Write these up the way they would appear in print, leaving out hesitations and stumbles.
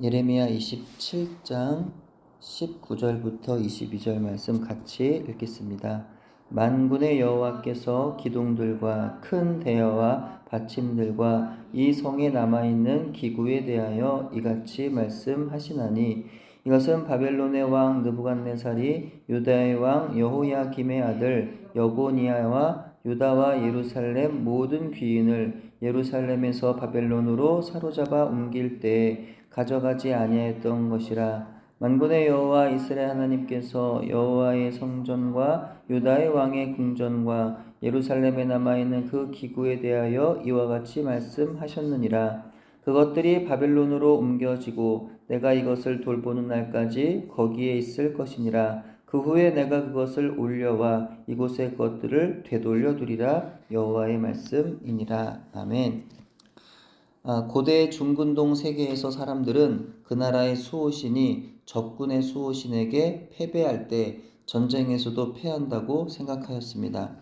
예레미야 27장 19절부터 22절 말씀 같이 읽겠습니다. 만군의 여호와께서 기둥들과 큰 대야와 받침들과 이 성에 남아있는 기구에 대하여 이같이 말씀하시나니 이것은 바벨론의 왕 느부갓네살이 유다의 왕 여호야김의 아들 여고니아와 유다와 예루살렘 모든 귀인을 예루살렘에서 바벨론으로 사로잡아 옮길 때에 가져가지 아니하였던 것이라. 만군의 여호와 이스라엘 하나님께서 여호와의 성전과 유다의 왕의 궁전과 예루살렘에 남아있는 그 기구에 대하여 이와 같이 말씀하셨느니라. 그것들이 바벨론으로 옮겨지고 내가 이것을 돌보는 날까지 거기에 있을 것이니라. 그 후에 내가 그것을 올려와 이곳의 것들을 되돌려 두리라. 여호와의 말씀이니라. 아멘. 고대 중근동 세계에서 사람들은 그 나라의 수호신이 적군의 수호신에게 패배할 때 전쟁에서도 패한다고 생각하였습니다.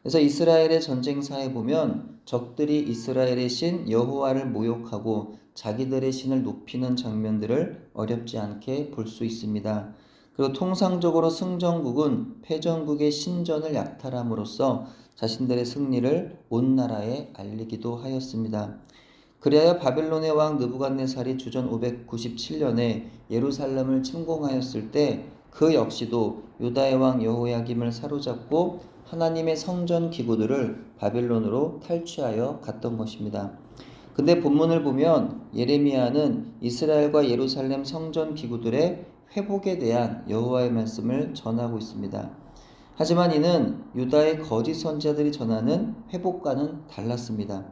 그래서 이스라엘의 전쟁사에 보면 적들이 이스라엘의 신 여호와를 모욕하고 자기들의 신을 높이는 장면들을 어렵지 않게 볼 수 있습니다. 그리고 통상적으로 승전국은 패전국의 신전을 약탈함으로써 자신들의 승리를 온 나라에 알리기도 하였습니다. 그리하여 바벨론의 왕 느부갓네살이 주전 597년에 예루살렘을 침공하였을 때 그 역시도 유다의 왕 여호야김을 사로잡고 하나님의 성전 기구들을 바벨론으로 탈취하여 갔던 것입니다. 근데 본문을 보면 예레미야는 이스라엘과 예루살렘 성전 기구들의 회복에 대한 여호와의 말씀을 전하고 있습니다. 하지만 이는 유다의 거짓 선지자들이 전하는 회복과는 달랐습니다.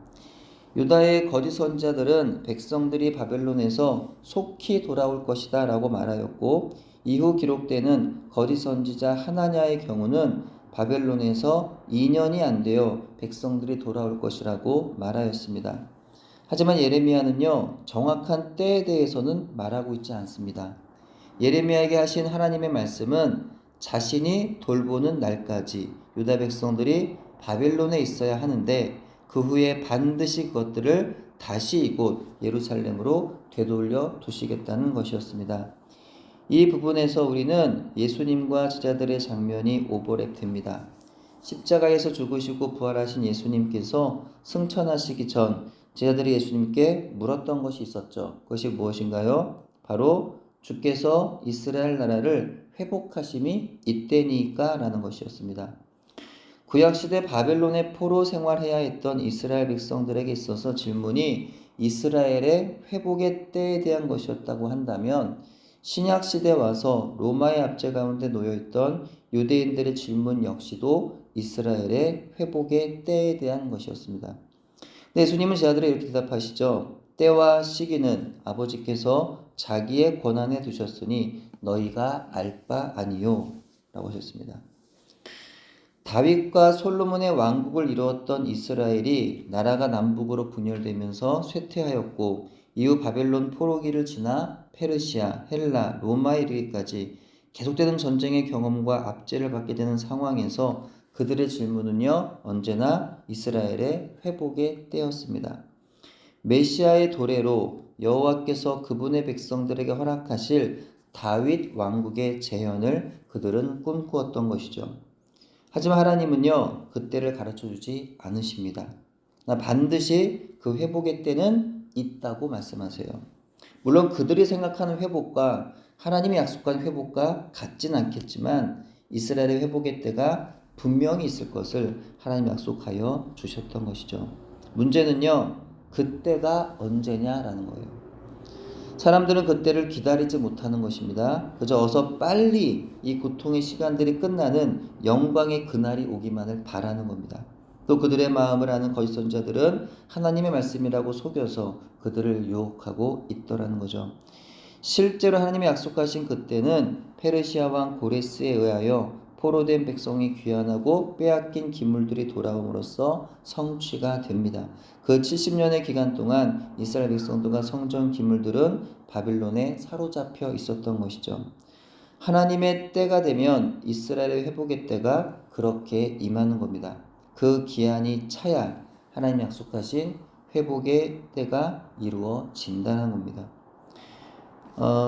유다의 거짓 선지자들은 백성들이 바벨론에서 속히 돌아올 것이다 라고 말하였고, 이후 기록되는 거짓 선지자 하나냐의 경우는 바벨론에서 2년이 안 되어 백성들이 돌아올 것이라고 말하였습니다. 하지만 예레미야는요, 정확한 때에 대해서는 말하고 있지 않습니다. 예레미야에게 하신 하나님의 말씀은 자신이 돌보는 날까지 유다 백성들이 바벨론에 있어야 하는데 그 후에 반드시 그것들을 다시 이곳 예루살렘으로 되돌려 두시겠다는 것이었습니다. 이 부분에서 우리는 예수님과 제자들의 장면이 오버랩됩니다. 십자가에서 죽으시고 부활하신 예수님께서 승천하시기 전 제자들이 예수님께 물었던 것이 있었죠. 그것이 무엇인가요? 바로 주께서 이스라엘 나라를 회복하심이 이때니까 라는 것이었습니다. 구약시대 바벨론의 포로 생활해야 했던 이스라엘 백성들에게 있어서 질문이 이스라엘의 회복의 때에 대한 것이었다고 한다면, 신약시대 와서 로마의 압제 가운데 놓여있던 유대인들의 질문 역시도 이스라엘의 회복의 때에 대한 것이었습니다. 예수님은 제자들에게 이렇게 대답하시죠. 때와 시기는 아버지께서 자기의 권한에 두셨으니 너희가 알 바 아니요 라고 하셨습니다. 다윗과 솔로몬의 왕국을 이루었던 이스라엘이 나라가 남북으로 분열되면서 쇠퇴하였고, 이후 바벨론 포로기를 지나 페르시아, 헬라, 로마에 이르기까지 계속되는 전쟁의 경험과 압제를 받게 되는 상황에서 그들의 질문은요, 언제나 이스라엘의 회복의 때였습니다. 메시아의 도래로 여호와께서 그분의 백성들에게 허락하실 다윗 왕국의 재현을 그들은 꿈꾸었던 것이죠. 하지만 하나님은요, 그때를 가르쳐주지 않으십니다. 반드시 그 회복의 때는 있다고 말씀하세요. 물론 그들이 생각하는 회복과 하나님이 약속한 회복과 같진 않겠지만 이스라엘의 회복의 때가 분명히 있을 것을 하나님이 약속하여 주셨던 것이죠. 문제는요, 그때가 언제냐라는 거예요. 사람들은 그때를 기다리지 못하는 것입니다. 그저 어서 빨리 이 고통의 시간들이 끝나는 영광의 그날이 오기만을 바라는 겁니다. 또 그들의 마음을 아는 거짓 선지자들은 하나님의 말씀이라고 속여서 그들을 유혹하고 있더라는 거죠. 실제로 하나님이 약속하신 그때는 페르시아 왕 고레스에 의하여 포로된 백성이 귀환하고 빼앗긴 기물들이 돌아옴으로써 성취가 됩니다. 그 70년의 기간 동안 이스라엘 백성들과 성전 기물들은 바빌론에 사로잡혀 있었던 것이죠. 하나님의 때가 되면 이스라엘의 회복의 때가 그렇게 임하는 겁니다. 그 기한이 차야 하나님 약속하신 회복의 때가 이루어진다는 겁니다.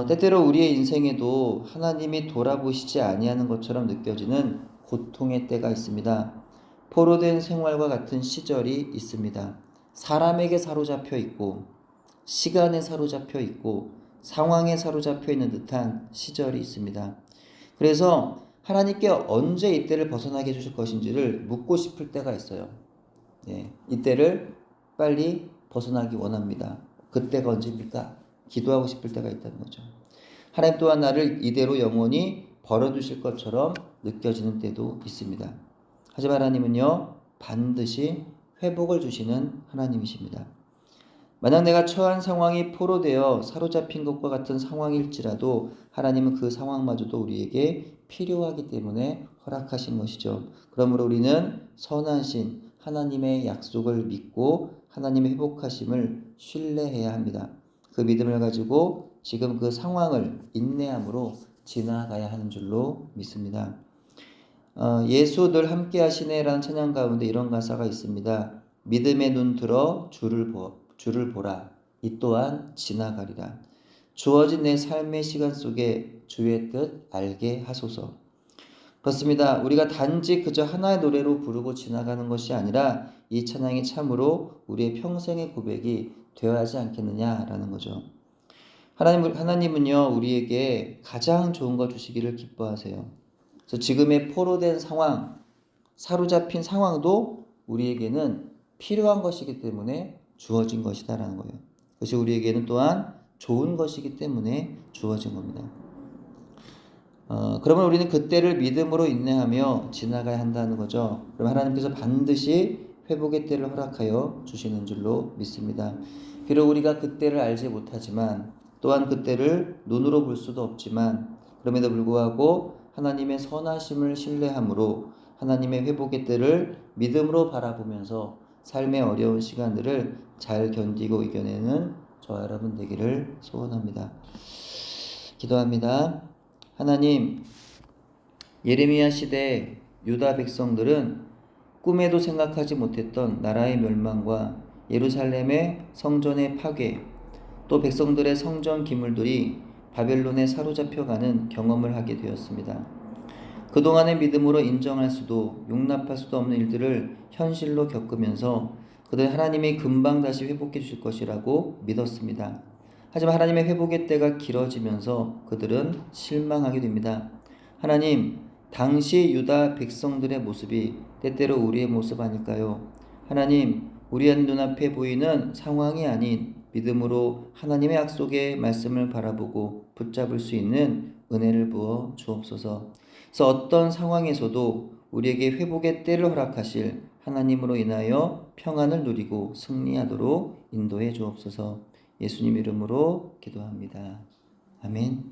때때로 우리의 인생에도 하나님이 돌아보시지 아니하는 것처럼 느껴지는 고통의 때가 있습니다. 포로된 생활과 같은 시절이 있습니다. 사람에게 사로잡혀 있고 시간에 사로잡혀 있고 상황에 사로잡혀 있는 듯한 시절이 있습니다. 그래서 하나님께 언제 이때를 벗어나게 해주실 것인지를 묻고 싶을 때가 있어요. 이때를 빨리 벗어나기 원합니다. 그때가 언제입니까? 기도하고 싶을 때가 있다는 거죠. 하나님 또한 나를 이대로 영원히 버려두실 것처럼 느껴지는 때도 있습니다. 하지만 하나님은요, 반드시 회복을 주시는 하나님이십니다. 만약 내가 처한 상황이 포로되어 사로잡힌 것과 같은 상황일지라도 하나님은 그 상황마저도 우리에게 필요하기 때문에 허락하신 것이죠. 그러므로 우리는 선하신 하나님의 약속을 믿고 하나님의 회복하심을 신뢰해야 합니다. 그 믿음을 가지고 지금 그 상황을 인내함으로 지나가야 하는 줄로 믿습니다. 예수 늘 함께 하시네라는 찬양 가운데 이런 가사가 있습니다. 믿음의 눈 들어 주를 보라. 이 또한 지나가리라. 주어진 내 삶의 시간 속에 주의 뜻 알게 하소서. 그렇습니다. 우리가 단지 그저 하나의 노래로 부르고 지나가는 것이 아니라 이 찬양이 참으로 우리의 평생의 고백이 되어야 하지 않겠느냐라는 거죠. 하나님은요, 우리에게 가장 좋은 것 주시기를 기뻐하세요. 그래서 지금의 포로된 상황, 사로잡힌 상황도 우리에게는 필요한 것이기 때문에 주어진 것이다라는 거예요. 그것이 우리에게는 또한 좋은 것이기 때문에 주어진 겁니다. 그러면 우리는 그때를 믿음으로 인내하며 지나가야 한다는 거죠. 그럼 하나님께서 반드시 회복의 때를 허락하여 주시는 줄로 믿습니다. 비록 우리가 그때를 알지 못하지만 또한 그때를 눈으로 볼 수도 없지만 그럼에도 불구하고 하나님의 선하심을 신뢰함으로 하나님의 회복의 때를 믿음으로 바라보면서 삶의 어려운 시간들을 잘 견디고 이겨내는 저와 여러분 되기를 소원합니다. 기도합니다. 하나님, 예레미야 시대 유다 백성들은 꿈에도 생각하지 못했던 나라의 멸망과 예루살렘의 성전의 파괴, 또 백성들의 성전 기물들이 바벨론에 사로잡혀가는 경험을 하게 되었습니다. 그동안의 믿음으로 인정할 수도 용납할 수도 없는 일들을 현실로 겪으면서 그들 하나님이 금방 다시 회복해 주실 것이라고 믿었습니다. 하지만 하나님의 회복의 때가 길어지면서 그들은 실망하게 됩니다. 하나님, 당시 유다 백성들의 모습이 때때로 우리의 모습 아닐까요? 하나님, 우리의 눈앞에 보이는 상황이 아닌 믿음으로 하나님의 약속의 말씀을 바라보고 붙잡을 수 있는 은혜를 부어 주옵소서. 그래서 어떤 상황에서도 우리에게 회복의 때를 허락하실 하나님으로 인하여 평안을 누리고 승리하도록 인도해 주옵소서. 예수님 이름으로 기도합니다. 아멘.